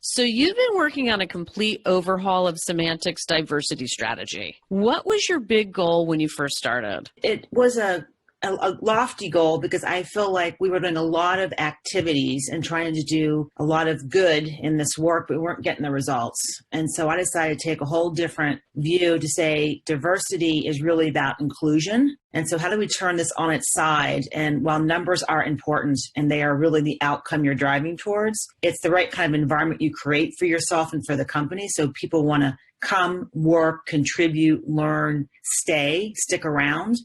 So you've been working on a complete overhaul of semantics diversity strategy. What was your big goal when you first started? It was a lofty goal because I feel like we were doing a lot of activities and trying to do a lot of good in this work, but we weren't getting the results. And so I decided to take a whole different view to say diversity is really about inclusion. And so how do we turn this on its side? And while numbers are important and they are really the outcome you're driving towards, it's the right kind of environment you create for yourself and for the company. So people want to come, work, contribute, learn, stick around.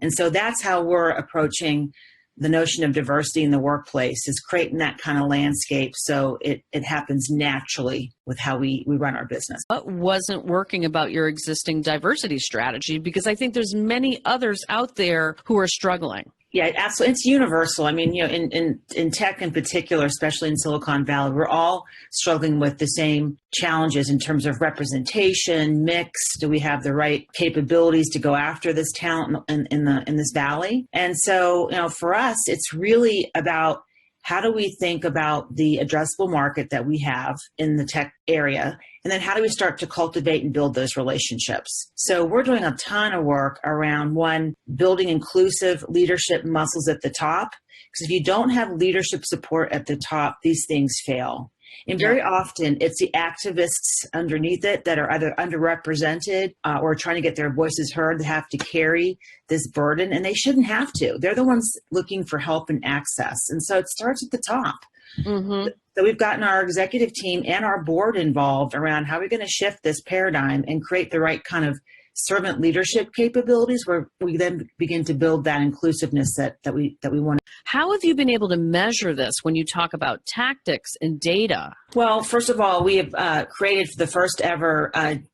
And so that's how we're approaching the notion of diversity in the workplace, is creating that kind of landscape so it happens naturally with how we run our business. What wasn't working about your existing diversity strategy? Because I think there's many others out there who are struggling. Yeah, absolutely. It's universal. I mean, in tech in particular, especially in Silicon Valley, we're all struggling with the same challenges in terms of representation, mix. Do we have the right capabilities to go after this talent in this valley? And so, for us, it's really about how do we think about the addressable market that we have in the tech area? And then how do we start to cultivate and build those relationships? So we're doing a ton of work around, one, building inclusive leadership muscles at the top. Because if you don't have leadership support at the top, these things fail. And very often it's the activists underneath it that are either underrepresented or trying to get their voices heard that have to carry this burden, and they shouldn't have to. They're the ones looking for help and access. And so it starts at the top. Mm-hmm. So we've gotten our executive team and our board involved around how we're going to shift this paradigm and create the right kind of servant leadership capabilities where we then begin to build that inclusiveness that we want. How have you been able to measure this when you talk about tactics and data? Well, first of all, we have created the first ever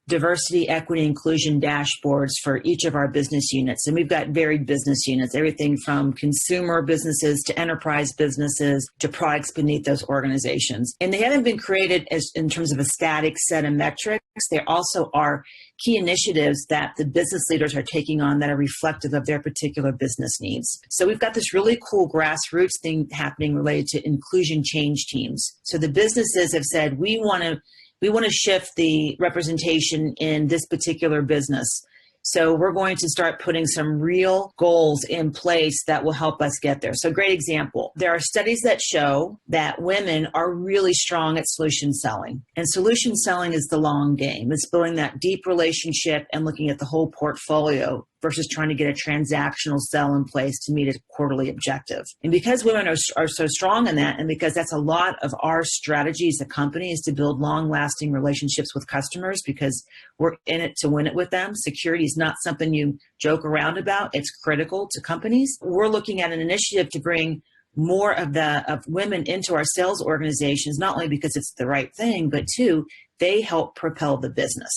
diversity, equity, inclusion dashboards for each of our business units. And we've got varied business units, everything from consumer businesses to enterprise businesses to products beneath those organizations. And they haven't been created in terms of a static set of metrics. They also are key initiatives that the business leaders are taking on that are reflective of their particular business needs. So we've got this really cool grassroots thing happening related to inclusion change teams. So the businesses have said, we want to shift the representation in this particular business. So we're going to start putting some real goals in place that will help us get there. So great example. There are studies that show that women are really strong at solution selling. And solution selling is the long game. It's building that deep relationship and looking at the whole portfolio versus trying to get a transactional sell in place to meet a quarterly objective. And because women are so strong in that, and because that's a lot of our strategy as a company, is to build long-lasting relationships with customers because we're in it to win it with them. Security is not something you joke around about. It's critical to companies. We're looking at an initiative to bring more of women into our sales organizations, not only because it's the right thing, but two, they help propel the business.